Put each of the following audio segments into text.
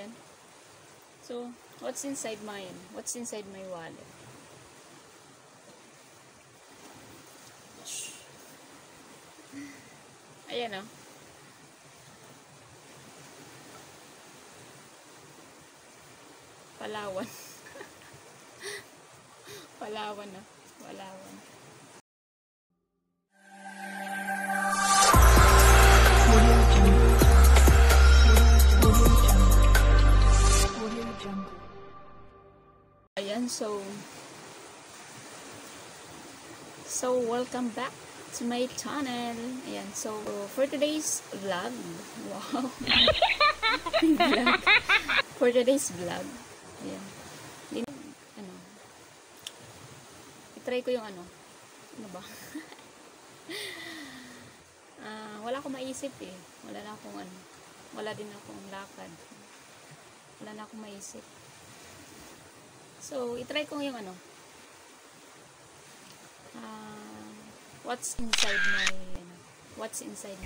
Ayan. So, what's inside mine? What's inside my wallet? Ayan, oh. Palawan. Palawan, oh. Palawan. Ayan, so welcome back to my channel. Ayan, so for today's vlog, wow. Vlog. For today's vlog, ayan. I-try ko yung ano ba? Wala akong maisip eh. Wala din akong lakad. Wala na akong maisip. So, i-try ko yung what's inside my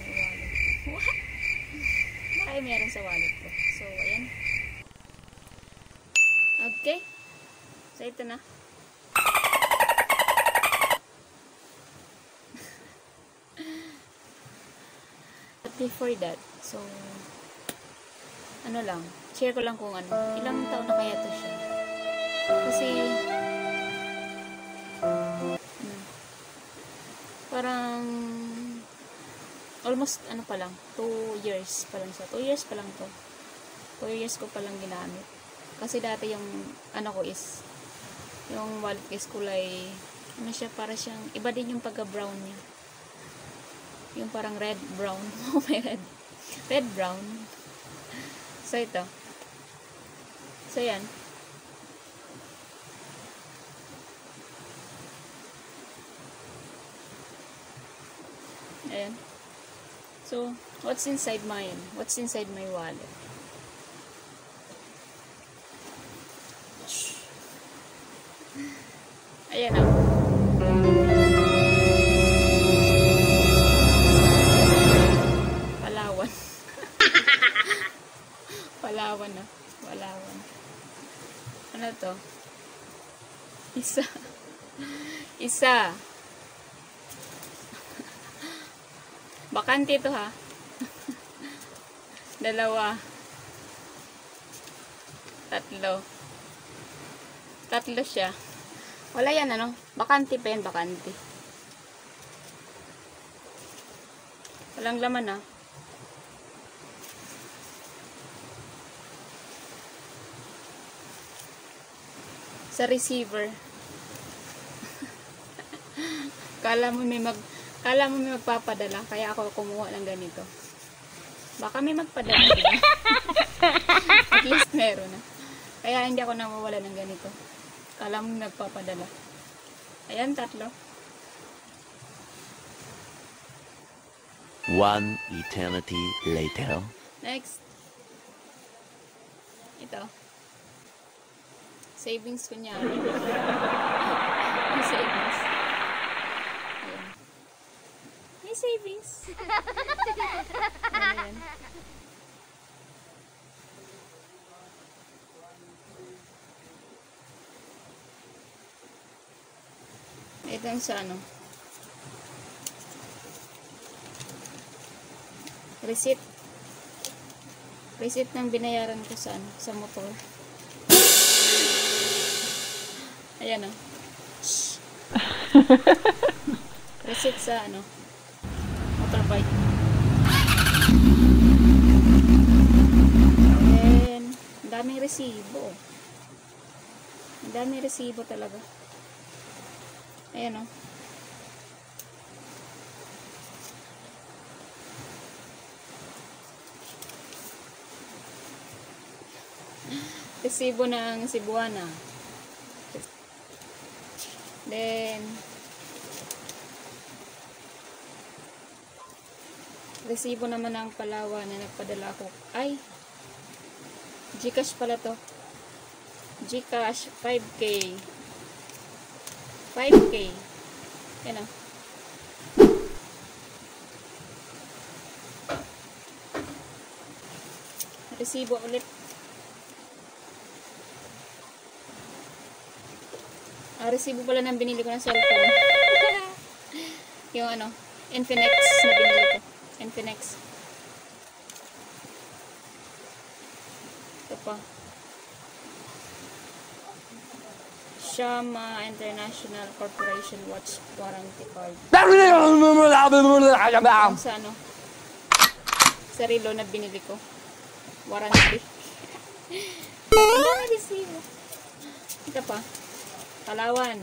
wallet. What? Ay, meron sa wallet ko. So, ayan. Okay. So, ito na. But before that, so, share ko lang kung ilang taon na kaya to siya. Kasi, parang, almost, pa lang, 2 years pa lang siya. 2 years pa lang to. 2 years ko pa lang ginamit. Kasi dati yung, yung wallet is kulay, siya, para siyang, iba din yung pagka-brown niya. Yung parang red-brown. Oh, may red-brown. So, ito. So, yan. Ayan. So, what's inside mine? What's inside my wallet? Ayan, oh. Palawan. Palawan, oh. Palawan. Ano to? Isa. Bakante to, ha. 2. 3. Tatlo siya. Wala yan, bakante pa yan, bakante. Walang laman, Sa receiver. Kala mo may magpapadala, kaya ako kumuha ng ganito. Baka may magpadala, diba? At least meron na. Kaya hindi ako nawawala ng ganito. Kala mo nagpapadala. Ayan, 3. 1 eternity later. Next. Ito. Savings ko niya. Yung savings. Ayan. May savings. Ayan. Ito yung sa receipt. Receipt ng binayaran ko sa sa motor. Ayan, receipt sa motorbike. Ayan, ang daming resibo. Ang daming resibo talaga. Ayan, resibo ng Cebuana. Then, resibo naman ng Palawan na nagpadala ko. Ay, GCash pala to. GCash 5K. 5K. Yan o. Resibo ulit. Resibo pala ng binili ko ng cellphone. Yung ano, Infinix na binili ko. Infinix. Ito pa. Shama International Corporation Watch Warranty Card. Yung sa ano, sa relo na binili ko. Warranty. Ang resibo. Ito pa. Palawan.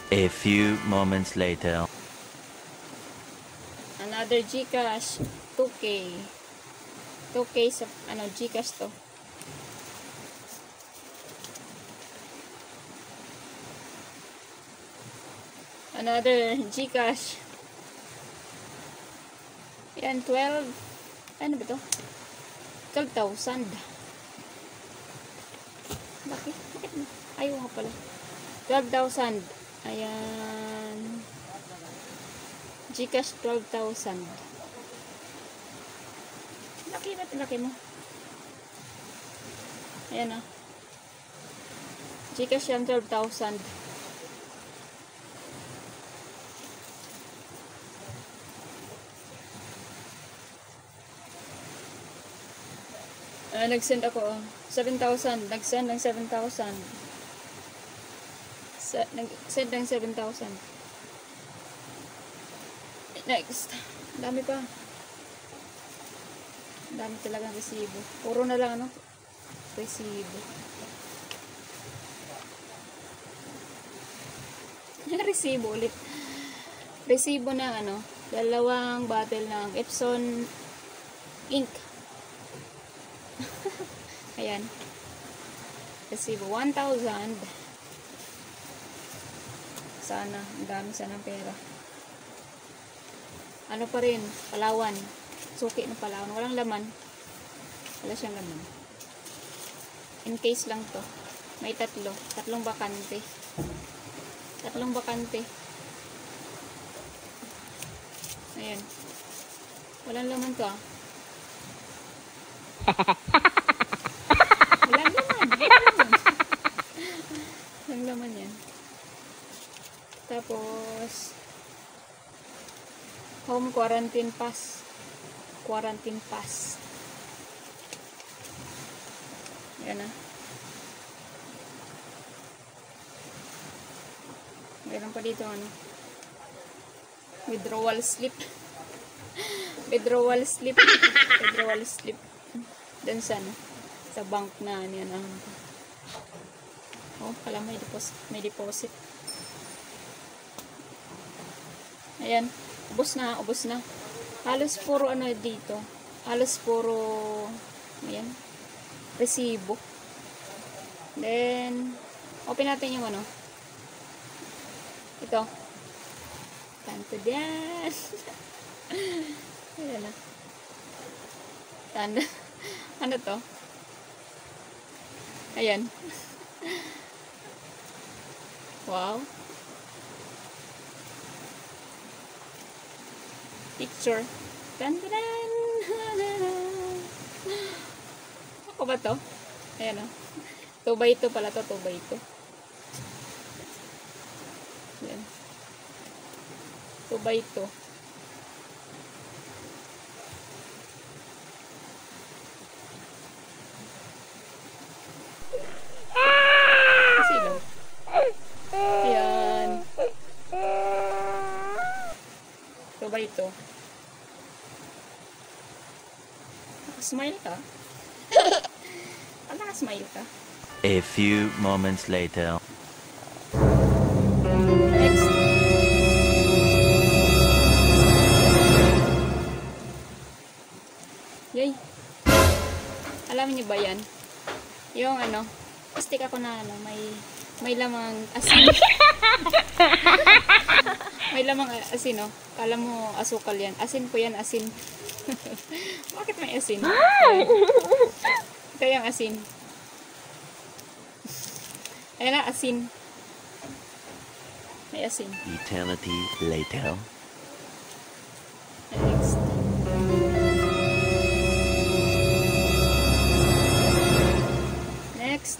A few moments later. Another GCash. 2K. 2K sa ano, GCash to. Another GCash. Yan, 12. Ano ba to? 12,000. Bakit? Bakit na? Ayaw nga pala. 12,000. Ayan. GCash 12,000. Laki ba ito? Laki mo? Ayan, GCash yan 12,000. Nag-send ako, 7,000. Nag-send ng 7,000. Nag-send ng 7,000. Next. Dami pa. Dami talagang resibo. Puro na lang, ano? Resibo. Resibo ulit. Resibo ng, ano, 2 bottle ng Epson ink. Ayan. Resibo 1,000. Sana, ang dami sana pera. Ano pa rin, Palawan. Suki ng Palawan. Walang laman. Wala siyang laman. In case lang to. May 3. 3 bakante. 3 bakante. Ayan. Walang laman to, Walang laman. Walang laman yan. Tapos home quarantine pass. Quarantine pass. Yan na. Meron pa dito ano. Withdrawal slip. Withdrawal slip. Withdrawal slip. Dun sa ano. Sa bank na yan. Oh, pala may deposit. May deposit. Ayan. Ubos na. Ubos na. Halos puro ano dito. Halos puro ayan. Resibo. Then open natin yung ano. Ito. Tanto diyan. Ayan na. Tanda. Ano to? Ayan. Wow. Picture. Tandaran. Ako ba to? Ayan o. 2x2 pala to. 2x2. Ayan. 2x2. Kasi lang. Ayan. 2x2. Smile ka? Smile ka? A few moments later. Next. Yay. Alam niyo ba yan? Yung ano, stick ako na ano, may lamang asin. May lamang asin, no? Kala mo asukal yan. Asin po yan, asin. Bakit may asin? Ito yung asin. Ayan na, asin. May asin. Eternity later. Next. Next.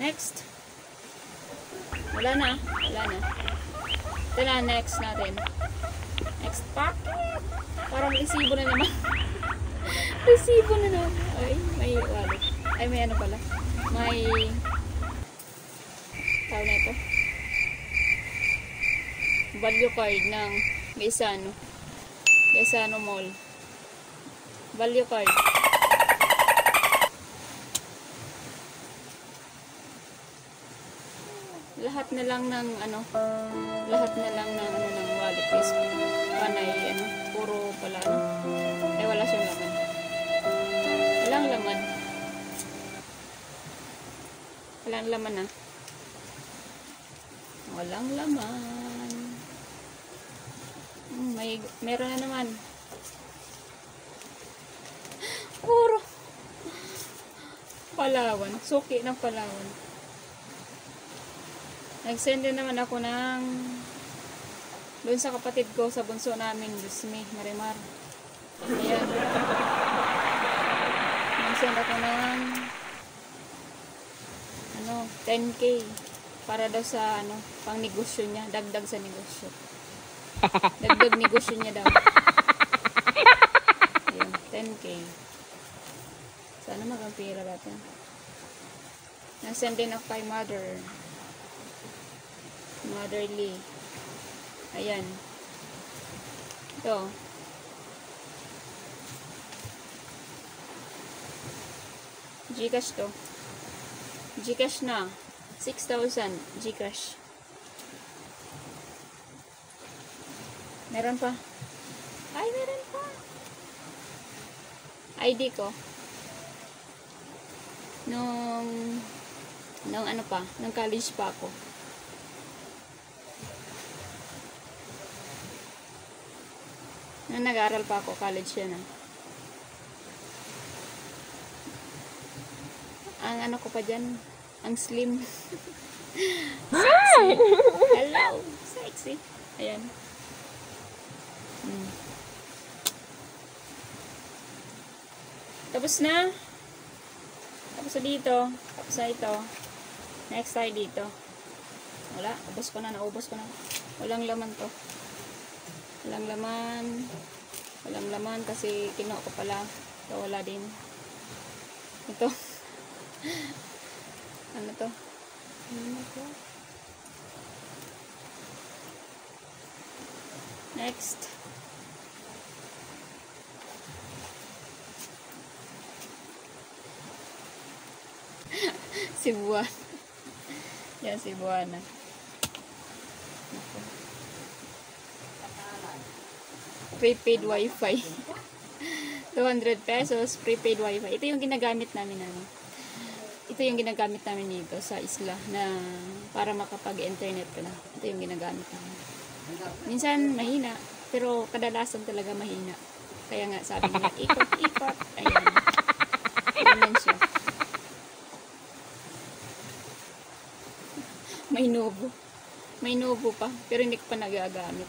Next. Wala na. Ito na, next natin. Next packet. Parang resibo na naman. Resibo na naman. Ay, may wallet. Ay, may ano pala. May tawag na ito. Value card ng Gaisano Mall. Value card. Lahat na lang ng ng wallet is panay puro pala eh wala siyang laman. Walang laman. Walang laman. Meron na naman. Puro Palawan. Suki ng Palawan. Nag-send din naman ako ng doon sa kapatid ko, sa bunso namin, Luzmi, Marimar. Ayan. Nag-send ako ng 10K para daw sa pang negosyo niya, dagdag sa negosyo. Dagdag negosyo niya daw. Ayan, 10K. Sana magampira natin. Nag-send din ako kay Motherly. Ayan. Ito. Gcash to. Gcash na. 6,000 Gcash. Meron pa. Ay, meron pa. ID ko. Nung college pa ako. Nung nag-aaral pa ako, college yan Ang ko pa dyan, ang slim. Sexy. Hello. Sexy. Ayan. Tapos na. Tapos na dito. Tapos na ito. Next tayo dito. Wala. Naubos ko na. Walang laman to. Walang laman kasi kinuha ko pala. Ito wala din. Ito. Ano to? Next. Cebuana. Yan, Cebuana. Prepaid wifi. 200 pesos prepaid wifi. Ito yung ginagamit namin Ito yung ginagamit namin dito sa isla na para makapag-internet ka na. Ito yung ginagamit namin. Minsan mahina, pero kadalasan talaga mahina. Kaya nga sabi nila, ikot. Ayan. Ganyan siya. May Novo pa, pero hindi ko pa nagagamit.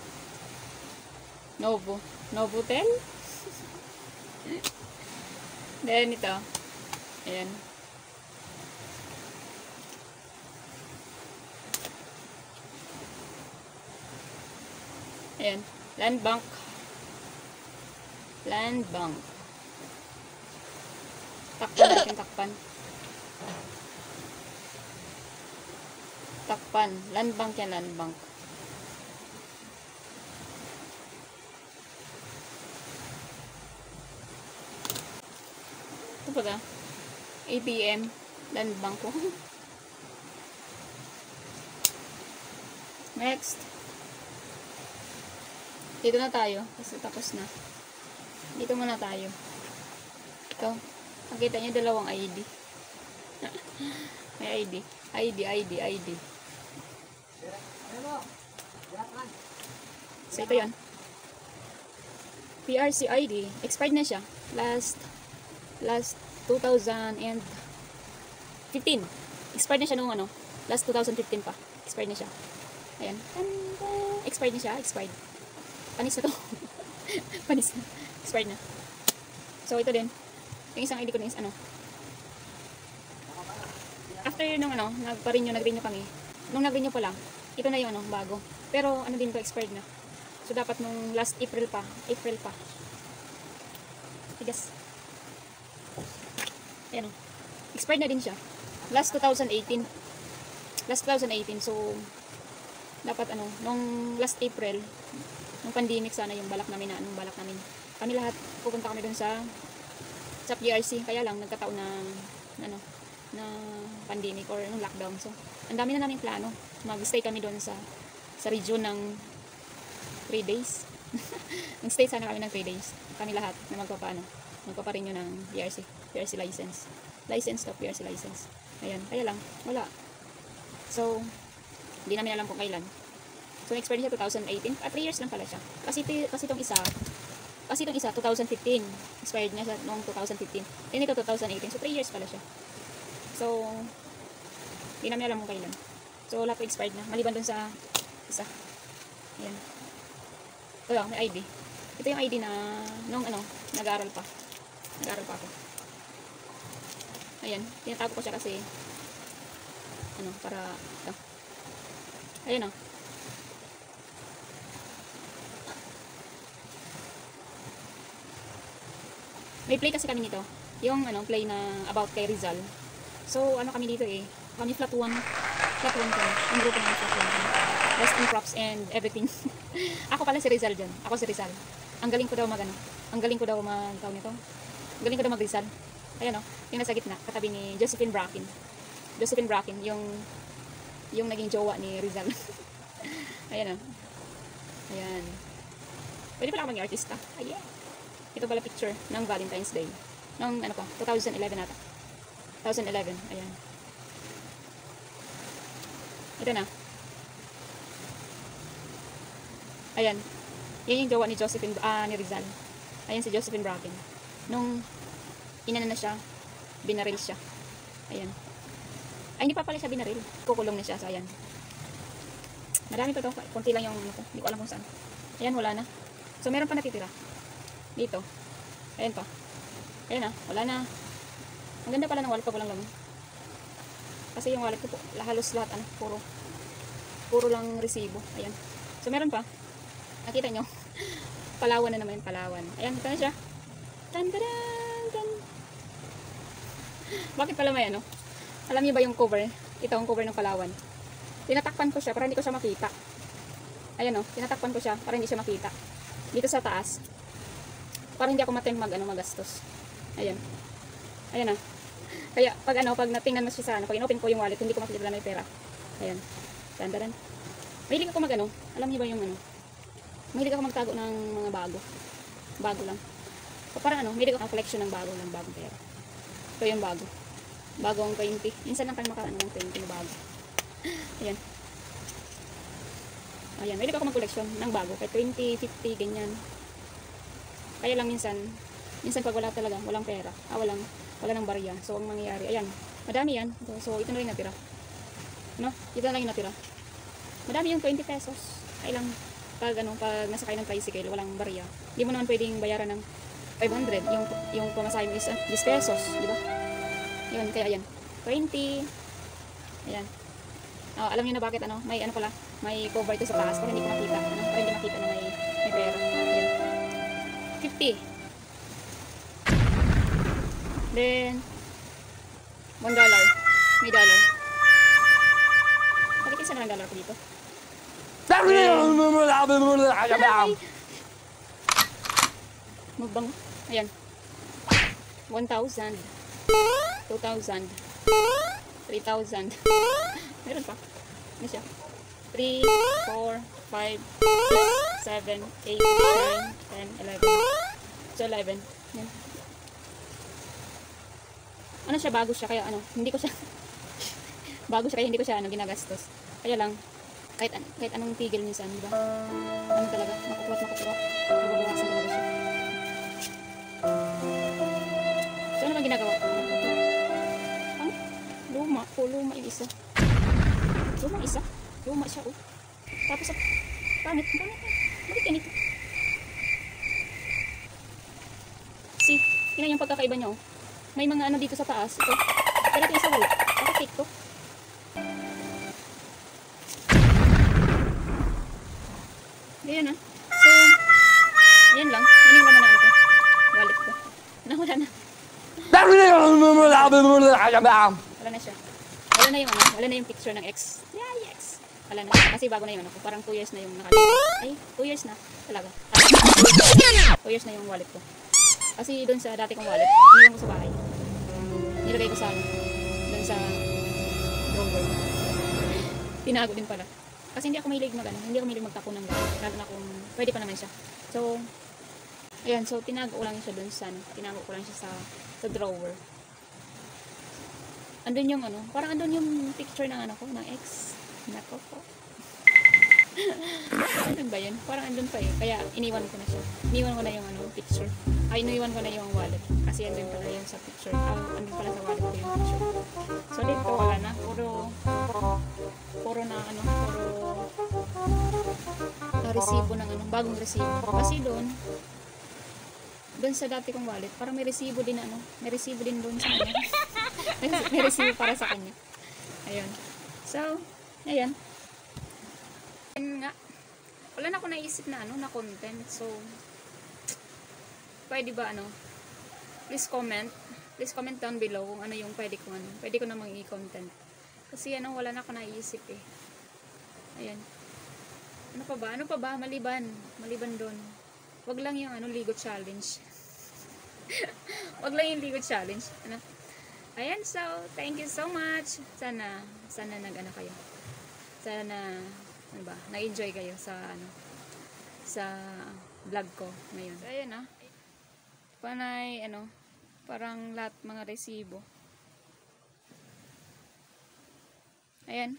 Novotel? Then ito. Ayan. Ayan. Land Bank. Takpan natin, takpan. Land Bank yan, Land Bank. Ito pa ATM. Land Bank ko. Next. Dito na tayo. Kasi tapos na. Dito muna tayo. Ito. Nakita niyo dalawang ID. May ID. ID. So, ito yun. PRC ID. Expired na siya. Last 2015. Expired na siya nung last 2015 pa. Expired na siya. Ayan. Expired na siya. Panis na to. Panis na. Expired na. So, ito din. Yung isang ID ko na is After nung ano, nag-renew kami. Nung nag-renew pa lang, ito na yung ano, bago. Pero ano din to, expired na. So dapat nung last April pa. Tigas. Ayan o. Expired na din siya. Last 2018. So dapat ano, nung last April, nung pandemic sana yung balak namin na anong balak namin. Kami lahat pupunta kami dun sa PRC, kaya lang nagkataon na ano, na pandemic or nung lockdown. So, ang dami na namin plano. Mag-stay kami doon sa region ng 3 days. Mag-stay sana kami ng 3 days. Kami lahat na magpaparenew ng PRC license. PRC license. Ayan, kaya lang, wala. So, hindi namin alam kung kailan. So, expired siya 2018. 3 years lang pala siya. Kasi itong isa 2015. Expired niya siya noong 2015. Then ito 2018. So, 3 years pala siya. So, hindi namin alam kung kailan. So, lahat expired na. Maliban dun sa isa. Ayan. Ito lang, may ID. Ito yung ID na nung ano, nag-aaral pa ako. Ayan. Tinatago ko siya kasi ano, para ito. Ayan o. May play kasi kami nito. Yung ano, play na about kay Rizal. So, ano kami dito eh. Kami flat 1 kami. Yung grupo namin flat 1 kami. Best in props and everything. Ako pala si Rizal dyan. Ako si Rizal. Ang galing ko daw mag-ano. Ang galing ko daw mag-tawag nito. Ang galing ko daw mag-Rizal. Ayan o. Yung nasa gitna. Katabi ni Josephine Bracken. Yung naging jowa ni Rizal. Ayan o. Ayan. Pwede pala ako maging artista. Ayan. Ito pala picture ng Valentine's Day. Nung ano ko, 2011 ata. 2011. Ayan. Ito na. Ayan. Yan yung jowa ni Josephine, ni Rizal. Ayan si Josephine Bracken. Nung inana na siya, binaril siya. Ayan. Ay, hindi pa pala siya binaril. Kukulong na siya. So, ayan. Marami pa to. Kunti lang yung ano ko. Hindi ko alam kung saan. Ayan, wala na. So, meron pa natitira. Dito. Ayan pa. Ayan na. Wala na. Ang ganda pala ng wallet ko, walang laman. Kasi yung wallet ko po, halos lahat, ano, puro lang resibo. Ayan. So, meron pa. Nakita nyo? Palawan na naman yung Palawan. Ayan, ito na siya. Tan-taran! Tan. Bakit pala may ano? Alam niyo ba yung cover? Ito ang cover ng Palawan. Tinatakpan ko siya para hindi ko siya makita. Ayan o, tinatakpan ko siya para hindi siya makita. Dito sa taas. Para hindi ako magastos. Ayan. Ayan na. Kaya pag natingnan mo siya sa pag inopen ko yung wallet, hindi ko makikita na may pera. Ayan. Tandaran. Mahilig ako alam niyo ba yung mahilig ako magtago ng mga bago lang. O parang mahilig ako collection ng bagong pera. Ito yung bagong 20. Minsan lang tayo ng 20 na bago. Ayan. Ayan, mahilig ako mag-collection ng bago. Kahit 20, 50, ganyan. Kaya lang minsan pag wala talaga, walang pera. Wala nang barya. So, ang mangyayari, ayan, madami yan. So, ito na rin natira. Ito na lang yung natira. Madami yung 20 pesos. Kaya lang, pag nasakay ng tricycle, walang barya. Hindi mo naman pwedeng bayaran ng 500. Yung pamasahe mo is 10 pesos. Di ba? Yun, kaya ayan. 20. Ayan. Alam niyo na bakit, may pala, may cover ito sa taas para hindi ko makita. Para hindi makita na may pera. Ayan. 50. Then, $1. May dollar. Bakit isa na lang dollar ko dito? Magbang. Ayan. 1,000. 2,000. 3,000. Meron pa. Ano siya? 3, 4, 5, 6, 7, 8, 9, 10, 11. So, 11. Yan. Ano siya, bago siya, kaya hindi ko siya bago siya, kaya hindi ko siya ginagastos. Kaya lang, kahit anong tigil minsan, di ba? Talaga, makukulat. Nababawasan talaga siya. So, ano bang ginagawa ko? Luma yung isa. Luma siya, oh. Tapos, pangit. Bakit ganito? See, tingnan yung pagkakaiba niya, oh. May mga dito sa taas. Ito. Darating sa wala. Bakit fake to? Ayan na. So, ayan lang. Yan yung laman ko. Wallet ko. Nawala na. Wala na siya. Wala na yung ano. Wala na yung picture ng ex. Yeah, yes. Wala na. Kasi bago na yung ano ko. Parang 2 years na yung nakalimutan. Ay, 2 years na. Talaga. 2 years na yung wallet ko. Kasi doon sa dati kong wallet, iniwan ko sa bahay. Nilagay ko sa ano. Doon sa drawer. Tinago din pala. Kasi hindi ako mahilig mag ano, hindi ako mahilig magtapon ng gamit. Lalo na kung pwede pa naman siya. So, ayan, so tinago ko lang siya doon sa ano, tinago ko lang siya sa drawer. Andun yung ano, parang andun yung picture ng ano ko, ng ex. Nako po. Ano ba yun? Parang andun pa eh. Kaya iniwan ko na siya. Iniwan ko na yung ano, picture. Ay, iniwan ko na yung wallet. Kasi andun pala yun sa picture. Andun pala sa wallet ko yung picture. So, dito wala na. Puro na ano, puro resibo ng ano, bagong resibo. Kasi doon sa dati kong wallet, parang may resibo din ano, may resibo din doon sa kanya. may resibo para sa kanya. Ayun. So, ayan. Ayun nga. Wala na ako naisip na ano, na content. So, pwede ba ano, please comment down below kung ano yung pwede ko namang i-content. Kasi ano, wala na ako naisip eh. Ayan. Ano pa ba? Maliban doon. Wag lang yung ano, Ligo challenge. Wag lang yung Ligo challenge. Ano? Ayan, so, thank you so much. Sana nag-ano kayo. Sana, ano ba, na-enjoy kayo sa, ano, sa vlog ko ngayon. So, ayan ah. Panay, ano, parang lahat mga resibo. Ayan.